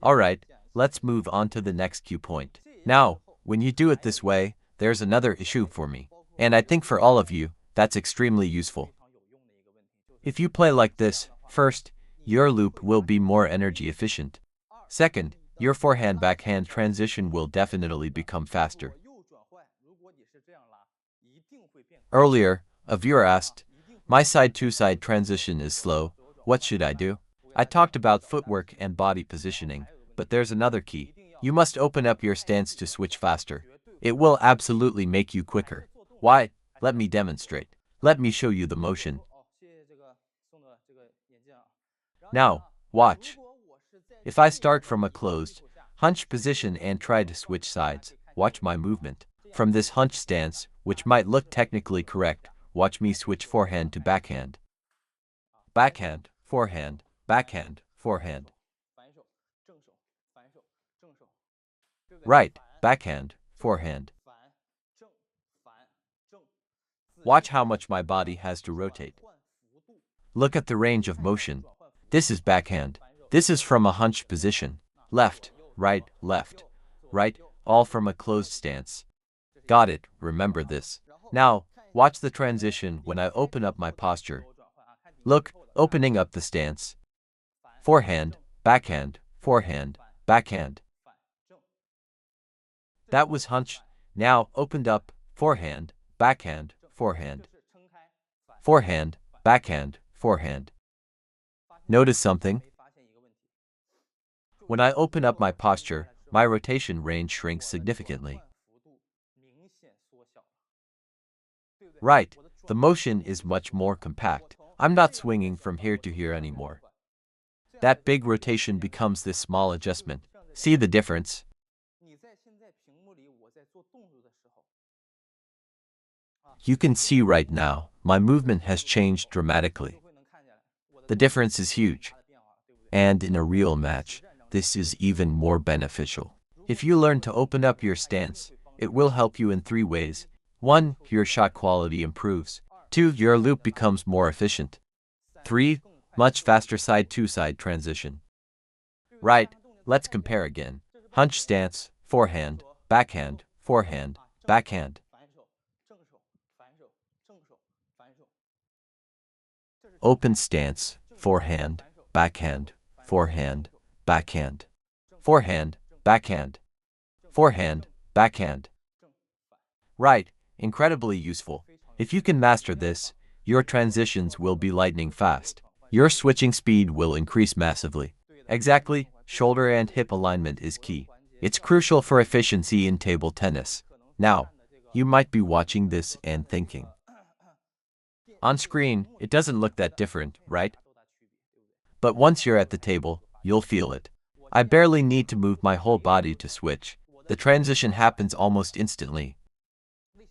Alright, let's move on to the next cue point. Now, when you do it this way, there's another issue for me. And I think for all of you, that's extremely useful. If you play like this, first, your loop will be more energy efficient. Second, your forehand-backhand transition will definitely become faster. Earlier, a viewer asked, my side-to-side transition is slow, what should I do? I talked about footwork and body positioning, but there's another key. You must open up your stance to switch faster. It will absolutely make you quicker. Why? Let me demonstrate. Let me show you the motion. Now, watch. If I start from a closed, hunch position and try to switch sides, watch my movement. From this hunch stance, which might look technically correct, watch me switch forehand to backhand. Backhand, forehand, backhand, forehand. Right, backhand, forehand. Watch how much my body has to rotate. Look at the range of motion. This is backhand. This is from a hunch position. Left, right, all from a closed stance. Got it, remember this. Now, watch the transition when I open up my posture. Look, opening up the stance. Forehand, backhand, forehand, backhand. That was hunch. Now, opened up, forehand, backhand, forehand. Forehand, backhand, forehand. Notice something? When I open up my posture, my rotation range shrinks significantly. Right, the motion is much more compact. I'm not swinging from here to here anymore. That big rotation becomes this small adjustment. See the difference? You can see right now, my movement has changed dramatically. The difference is huge. And in a real match, this is even more beneficial. If you learn to open up your stance, it will help you in 3 ways. 1. Your shot quality improves. 2. Your loop becomes more efficient. 3. Much faster side-to-side transition. Right, let's compare again. Hunch stance, forehand, backhand, forehand, backhand. Open stance, forehand, backhand, forehand, backhand. Forehand, backhand. Forehand, backhand. Right, incredibly useful. If you can master this, your transitions will be lightning fast. Your switching speed will increase massively. Exactly, shoulder and hip alignment is key. It's crucial for efficiency in table tennis. Now, you might be watching this and thinking, on screen, it doesn't look that different, right? But once you're at the table, you'll feel it. I barely need to move my whole body to switch. The transition happens almost instantly.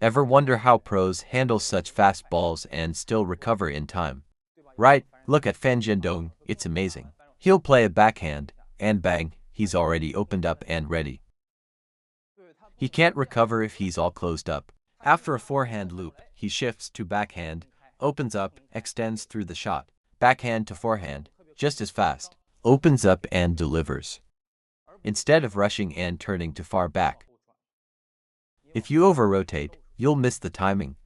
Ever wonder how pros handle such fast balls and still recover in time? Right, look at Fan Zhendong, it's amazing. He'll play a backhand, and bang, he's already opened up and ready. He can't recover if he's all closed up. After a forehand loop, he shifts to backhand, opens up, extends through the shot. Backhand to forehand, just as fast. Opens up and delivers. Instead of rushing and turning too far back. If you over-rotate, you'll miss the timing.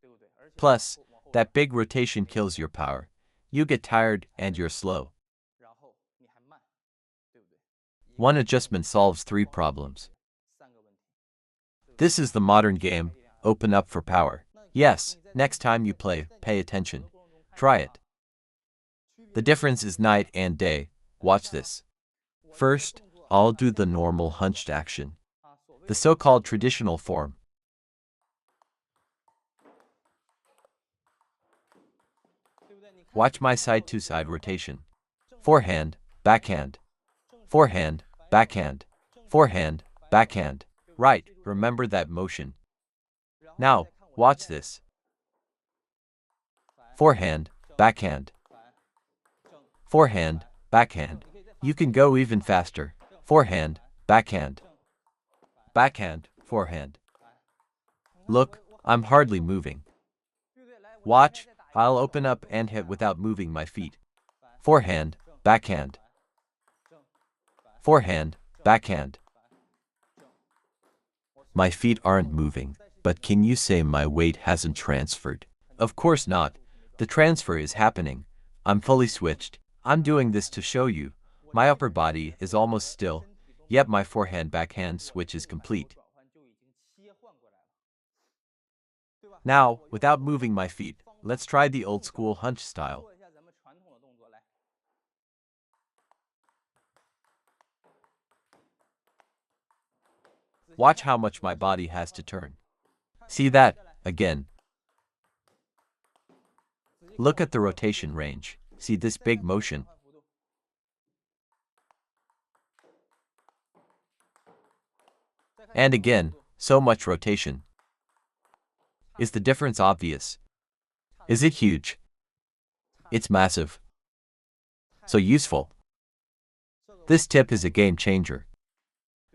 Plus, that big rotation kills your power. You get tired and you're slow. One adjustment solves 3 problems. This is the modern game, open up for power. Yes, next time you play, pay attention. Try it. The difference is night and day. Watch this. First, I'll do the normal hunched action. The so-called traditional form. Watch my side-to-side rotation. Forehand, backhand. Forehand, backhand. Forehand, backhand. Right, remember that motion. Now, watch this. Forehand, backhand. Forehand, backhand. You can go even faster. Forehand, backhand. Backhand, forehand. Look, I'm hardly moving. Watch, I'll open up and hit without moving my feet. Forehand, backhand. Forehand, backhand. My feet aren't moving, but can you say my weight hasn't transferred? Of course not. The transfer is happening. I'm fully switched. I'm doing this to show you. My upper body is almost still, yet my forehand-backhand switch is complete. Now, without moving my feet, let's try the old-school hunch style. Watch how much my body has to turn. See that? Again. Look at the rotation range. See this big motion? And again, so much rotation. Is the difference obvious? Is it huge? It's massive. So useful. This tip is a game changer.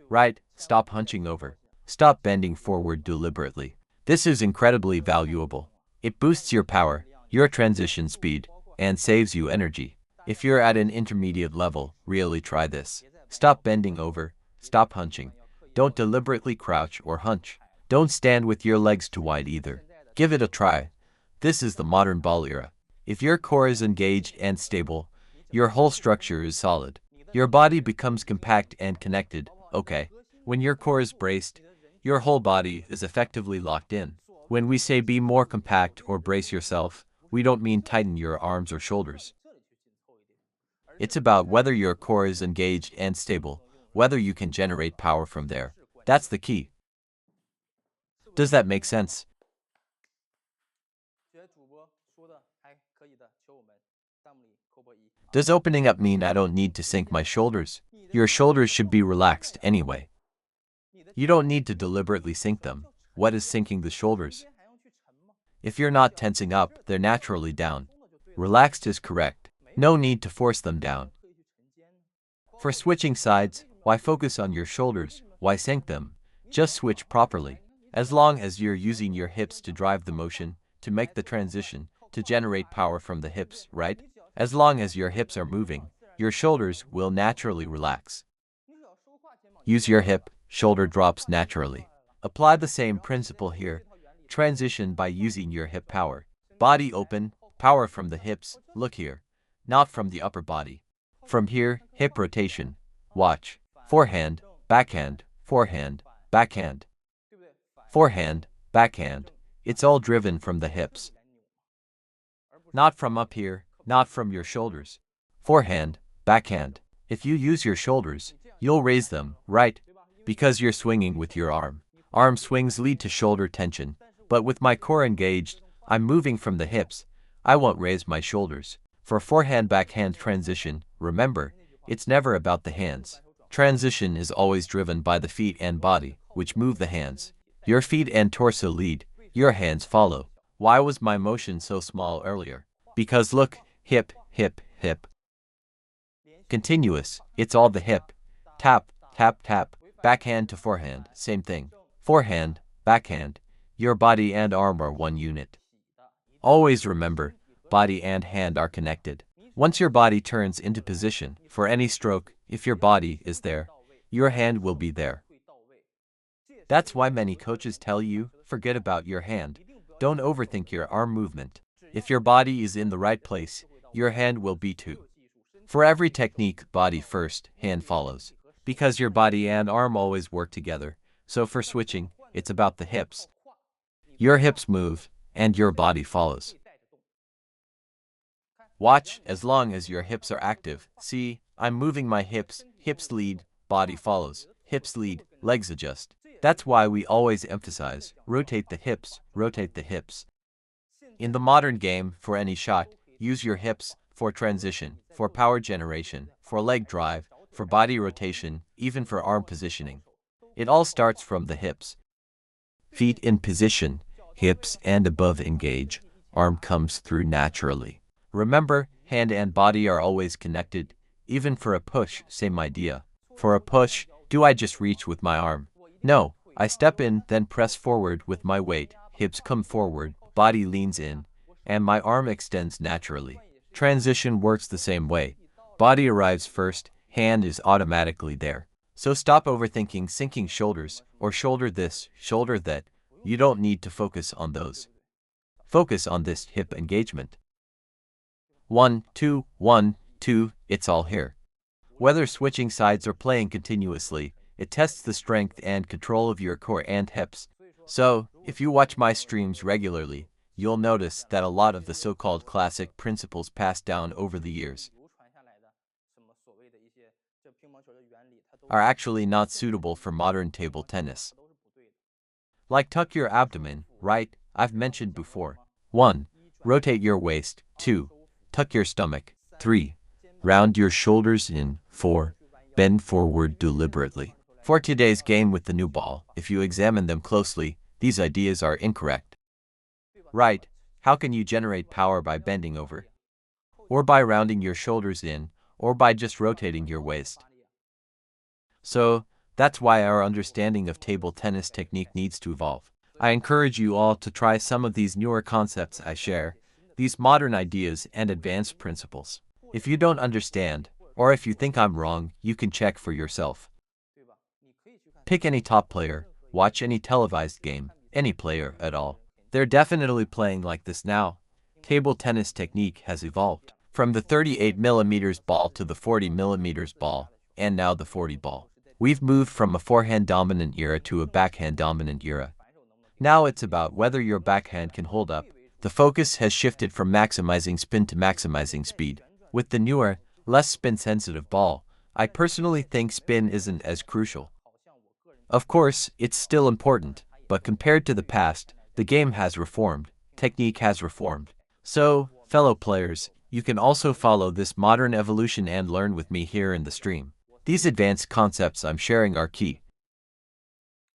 Right, stop hunching over. Stop bending forward deliberately. This is incredibly valuable. It boosts your power, your transition speed, and saves you energy. If you're at an intermediate level, really try this. Stop bending over, stop hunching. Don't deliberately crouch or hunch. Don't stand with your legs too wide either. Give it a try. This is the modern ball era. If your core is engaged and stable, your whole structure is solid. Your body becomes compact and connected, okay? When your core is braced, your whole body is effectively locked in. When we say be more compact or brace yourself, we don't mean tighten your arms or shoulders. It's about whether your core is engaged and stable, whether you can generate power from there. That's the key. Does that make sense? Does opening up mean I don't need to sink my shoulders? Your shoulders should be relaxed anyway. You don't need to deliberately sink them. What is sinking the shoulders? If you're not tensing up, they're naturally down. Relaxed is correct. No need to force them down. For switching sides, why focus on your shoulders? Why sink them? Just switch properly. As long as you're using your hips to drive the motion, to make the transition, to generate power from the hips, right? As long as your hips are moving, your shoulders will naturally relax. Use your hip, shoulder drops naturally. Apply the same principle here. Transition by using your hip power. Body open, power from the hips, look here. Not from the upper body. From here, hip rotation. Watch. Forehand, backhand, forehand, backhand. Forehand, backhand. It's all driven from the hips. Not from up here, not from your shoulders. Forehand, backhand. If you use your shoulders, you'll raise them, right? Because you're swinging with your arm. Arm swings lead to shoulder tension. But with my core engaged, I'm moving from the hips. I won't raise my shoulders. For forehand-backhand transition, remember, it's never about the hands. Transition is always driven by the feet and body, which move the hands. Your feet and torso lead, your hands follow. Why was my motion so small earlier? Because look, hip, hip, hip. Continuous, it's all the hip. Tap, tap, tap, backhand to forehand, same thing. Forehand, backhand, your body and arm are one unit. Always remember, body and hand are connected. Once your body turns into position, for any stroke, if your body is there, your hand will be there. That's why many coaches tell you, forget about your hand. Don't overthink your arm movement. If your body is in the right place, your hand will be too. For every technique, body first, hand follows. Because your body and arm always work together. So for switching, it's about the hips. Your hips move, and your body follows. Watch, as long as your hips are active. See, I'm moving my hips, hips lead, body follows. Hips lead, legs adjust. That's why we always emphasize, rotate the hips, rotate the hips. In the modern game, for any shot, use your hips, for transition, for power generation, for leg drive, for body rotation, even for arm positioning. It all starts from the hips. Feet in position, hips and above engage, arm comes through naturally. Remember, hand and body are always connected, even for a push, same idea. For a push, do I just reach with my arm? No, I step in, then press forward with my weight, hips come forward, body leans in, and my arm extends naturally. Transition works the same way. Body arrives first, hand is automatically there. So stop overthinking sinking shoulders, or shoulder this, shoulder that. You don't need to focus on those. Focus on this hip engagement. 1, 2, 1, 2, it's all here. Whether switching sides or playing continuously, it tests the strength and control of your core and hips. So, if you watch my streams regularly, you'll notice that a lot of the so-called classic principles passed down over the years are actually not suitable for modern table tennis. Like tuck your abdomen, right? I've mentioned before. 1. Rotate your waist. 2. Tuck your stomach. 3. Round your shoulders in. 4. Bend forward deliberately. For today's game with the new ball, if you examine them closely, these ideas are incorrect. Right? How can you generate power by bending over? Or by rounding your shoulders in, or by just rotating your waist? So, that's why our understanding of table tennis technique needs to evolve. I encourage you all to try some of these newer concepts I share, these modern ideas and advanced principles. If you don't understand, or if you think I'm wrong, you can check for yourself. Pick any top player, watch any televised game, any player at all. They're definitely playing like this now. Table tennis technique has evolved from the 38mm ball to the 40mm ball, and now the 40 ball. We've moved from a forehand-dominant era to a backhand-dominant era. Now it's about whether your backhand can hold up. The focus has shifted from maximizing spin to maximizing speed. With the newer, less spin-sensitive ball, I personally think spin isn't as crucial. Of course, it's still important, but compared to the past, the game has reformed, technique has reformed. So, fellow players, you can also follow this modern evolution and learn with me here in the stream. These advanced concepts I'm sharing are key.